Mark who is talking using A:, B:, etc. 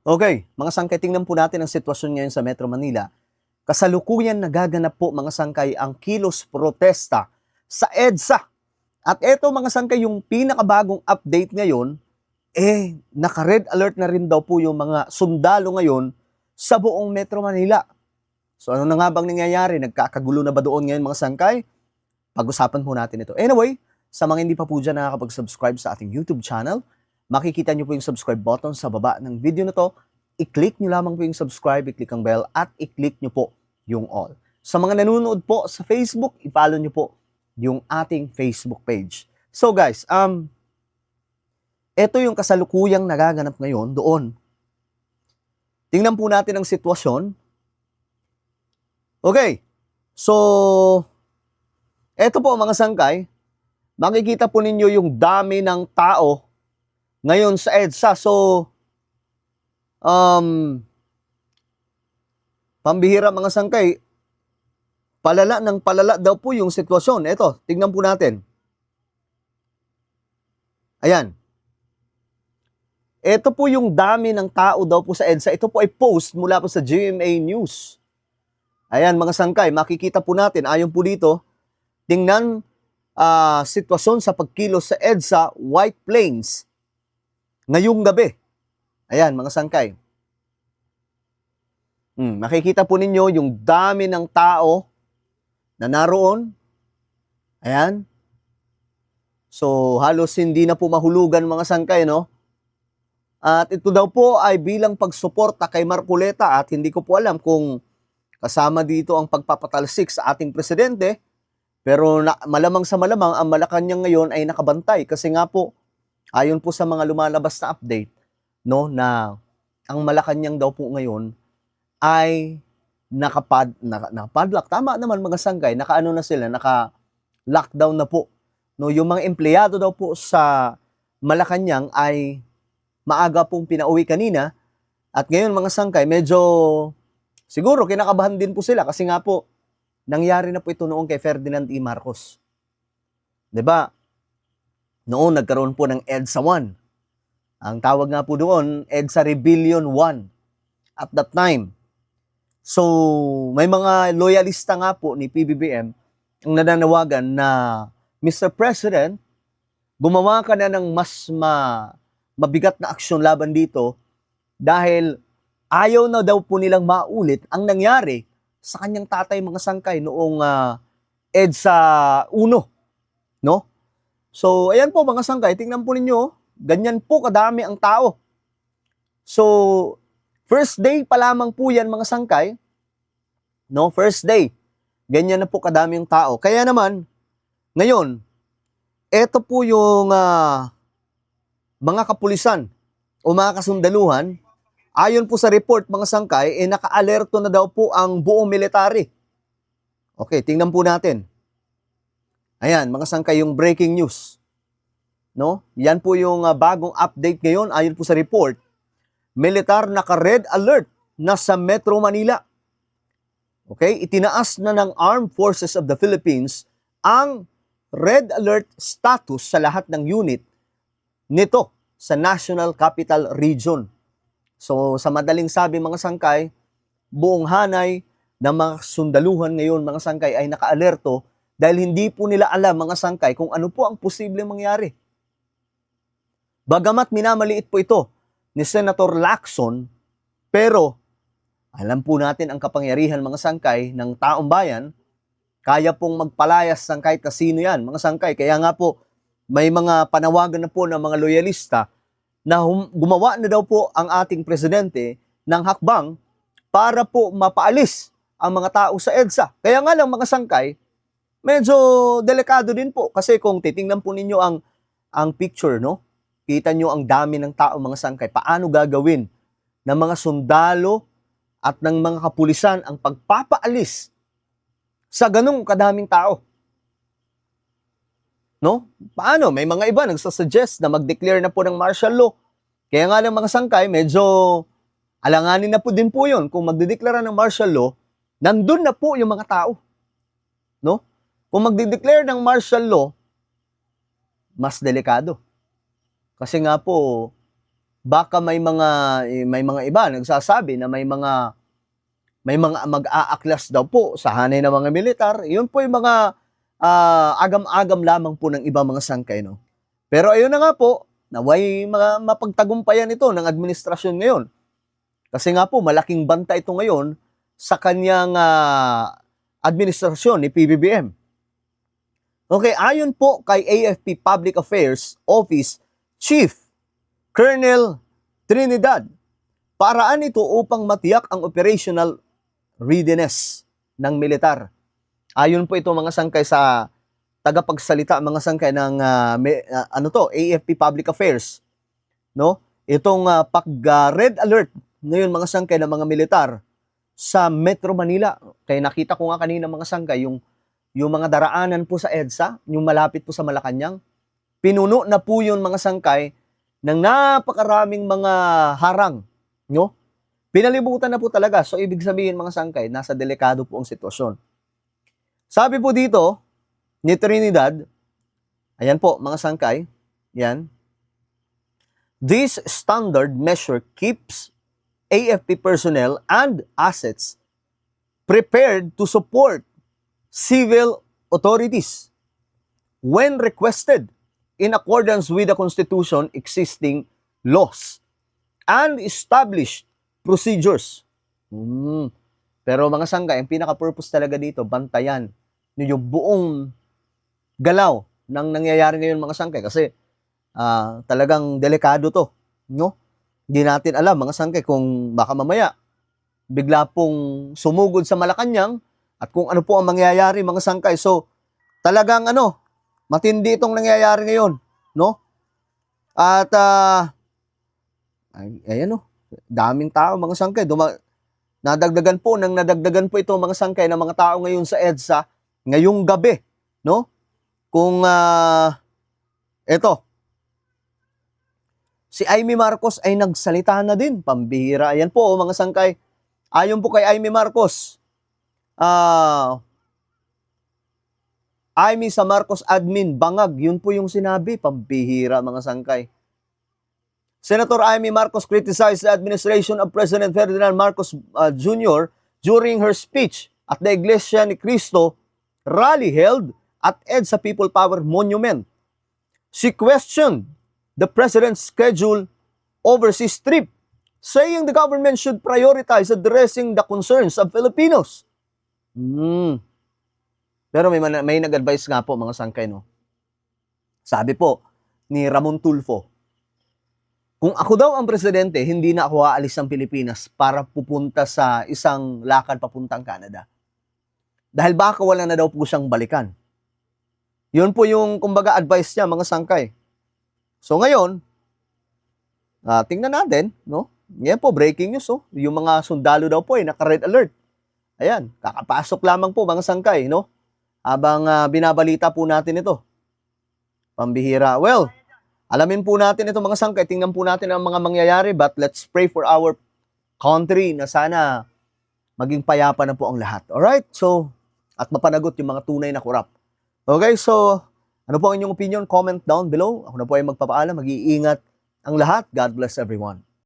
A: Okay, mga sangkay, tingnan po natin ang sitwasyon ngayon sa Metro Manila. Kasalukuyan nagaganap po mga sangkay ang kilos protesta sa EDSA. At eto mga sangkay, yung pinakabagong update ngayon, naka-red alert na rin daw po yung mga sundalo ngayon sa buong Metro Manila. So ano na nga bang nangyayari? Nagkakagulo na ba doon ngayon mga sangkay? Pag-usapan po natin ito. Anyway, sa mga hindi pa po dyan nakakapag-subscribe sa ating YouTube channel, makikita nyo po yung subscribe button sa baba ng video na to. I-click nyo lamang po yung subscribe, i-click ang bell, at i-click nyo po yung all. Sa mga nanonood po sa Facebook, i-follow nyo po yung ating Facebook page. So guys, ito yung kasalukuyang nagaganap ngayon doon. Tingnan po natin ang sitwasyon. Okay, so ito po mga sangkay, makikita po ninyo yung dami ng tao ngayon sa EDSA. So, pambihira mga sangkay, palala ng palala daw po yung sitwasyon. Ito, tingnan po natin. Ayan. Ito po yung dami ng tao daw po sa EDSA. Ito po ay post mula po sa GMA News. Ayan mga sangkay, makikita po natin, ayon po dito, tingnan sitwasyon sa pagkilos sa EDSA, White Plains, ngayong gabi. Ayan mga sangkay. Makikita po ninyo yung dami ng tao na naroon. Ayan. So halos hindi na po mahulugan mga sangkay, no? At ito daw po ay bilang pagsuporta kay Marcoleta, at hindi ko po alam kung kasama dito ang pagpapatalsik sa ating presidente, pero malamang sa malamang ang Malacanang ngayon ay nakabantay kasi nga po ayon po sa mga lumalabas na update, no, na ang Malacanang daw po ngayon ay nakapadlock. Tama naman mga sangkay, nakaano na sila, naka-lockdown na po. No, yung mga empleyado daw po sa Malacanang ay maaga pong pinauwi kanina, at ngayon mga sangkay, medyo siguro kinakabahan din po sila kasi nga po nangyari na po ito noong kay Ferdinand E. Marcos. 'Di ba? Noon nagkaroon po ng EDSA 1. Ang tawag nga po doon, EDSA Rebellion 1 at that time. So, may mga loyalista nga po ni PBBM ang nananawagan na, Mr. President, gumawa ka na ng mas mabigat na aksyon laban dito dahil ayaw na daw po nilang maulit ang nangyari sa kanyang tatay mga sangkay noong EDSA 1, no? So, ayan po mga sangkay, tingnan po ninyo, ganyan po kadami ang tao. So, first day pa lamang po yan mga sangkay, no? First day, ganyan na po kadami ang tao. Kaya naman, ngayon, eto po yung mga kapulisan o mga kasundaluhan. Ayon po sa report mga sangkay, naka-alerto na daw po ang buong military. Okay, tingnan po natin. Ayan, mga sangkay, yung breaking news. No? Yan po yung bagong update ngayon ayon po sa report. Militar naka-red alert na sa Metro Manila. Okay, itinaas na ng Armed Forces of the Philippines ang red alert status sa lahat ng unit nito sa National Capital Region. So, sa madaling sabi mga sangkay, buong hanay ng mga sundaluhan ngayon mga sangkay ay naka-alerto dahil hindi po nila alam mga sangkay kung ano po ang posibleng mangyari. Bagamat minamaliit po ito ni Senator Lacson, pero alam po natin ang kapangyarihan mga sangkay ng taong bayan, kaya pong magpalayas ng kahit kasino yan mga sangkay. Kaya nga po, may mga panawagan na po ng mga loyalista na gumawa na daw po ang ating presidente ng hakbang para po mapaalis ang mga tao sa EDSA. Kaya nga lang mga sangkay, medyo delikado din po kasi kung titingnan po ninyo ang picture, no? Kita nyo ang dami ng tao mga sangkay. Paano gagawin ng mga sundalo at ng mga kapulisan ang pagpapaalis sa ganung kadaming tao? No? Paano? May mga iba nagsasuggest na mag-declare na po ng martial law. Kaya nga lang mga sangkay, medyo alanganin na po din po yun. Kung magdideklara ng martial law, nandun na po yung mga tao. No? Kung magdideclare ng martial law, mas delikado. Kasi nga po, baka may mga iba nagsasabi na may mga mag-aaklas daw po sa hanay ng mga militar. Yun po yung mga agam-agam lamang po ng ibang mga sangkay, no? Pero ayun na nga po, naway mga mapagtagumpayan ito ng administrasyon ngayon. Kasi nga po, malaking banta ito ngayon sa kanyang administrasyon ni PBBM. Okay, ayon po kay AFP Public Affairs Office Chief Colonel Trinidad, paraan ito upang matiyak ang operational readiness ng militar. Ayon po ito mga sangkay sa tagapagsalita, mga sangkay ng AFP Public Affairs, no? Itong pag-red alert ngayon mga sangkay ng mga militar sa Metro Manila. Kaya nakita ko nga kanina mga sangkay yung mga daraanan po sa EDSA, yung malapit po sa Malacanang, pinuno na po yun mga sangkay ng napakaraming mga harang, no? Pinalibutan na po talaga. So, ibig sabihin mga sangkay, nasa delikado po ang sitwasyon. Sabi po dito, ni Trinidad, ayan po mga sangkay, yan. This standard measure keeps AFP personnel and assets prepared to support civil authorities when requested in accordance with the Constitution, existing laws, and established procedures. Pero mga sangkay, ang pinaka-purpose talaga dito, bantayan yung buong galaw ng nangyayari ngayon mga sangkay. Kasi talagang delikado to, no? Hindi natin alam mga sangkay kung baka mamaya bigla pong sumugod sa Malacanang at kung ano po ang mangyayari mga sangkay. So talagang matindi itong nangyayari ngayon, no? At ayan daming tao mga sangkay, nadagdagan po ito mga sangkay ng mga tao ngayon sa EDSA ngayong gabi, no? Kung si Amy Marcos ay nagsalita na din, pambihira. Ayan po mga sangkay, ayon po kay Amy Marcos, Amy sa Marcos admin, bangag, yun po yung sinabi, pambihira mga sangkay. Senator Amy Marcos criticized the administration of President Ferdinand Marcos Jr. during her speech at the Iglesia ni Cristo rally held at EDSA People Power Monument. She questioned the president's schedule overseas trip, saying the government should prioritize addressing the concerns of Filipinos. Pero may nag-advise nga po mga sangkay, no? Sabi po ni Ramon Tulfo, kung ako daw ang presidente, hindi na ako aalis ng Pilipinas para pupunta sa isang lakad papuntang Canada. Dahil baka wala na daw po siyang balikan. Yun po yung, kumbaga, advice niya, mga sangkay. So ngayon, tingnan natin, no? Yan po, breaking news, oh. Yung mga sundalo daw po, naka-red alert. Ayan, kakapasok lamang po, mga sangkay, no? Habang binabalita po natin ito. Pambihira. Well, alamin po natin ito mga sangkay, tingnan po natin ang mga mangyayari, but let's pray for our country na sana maging payapa na po ang lahat. Alright? So, at mapanagot yung mga tunay na korap. Okay, so, ano po ang inyong opinion? Comment down below. Ako na po ay magpapaalam, mag-iingat ang lahat. God bless everyone.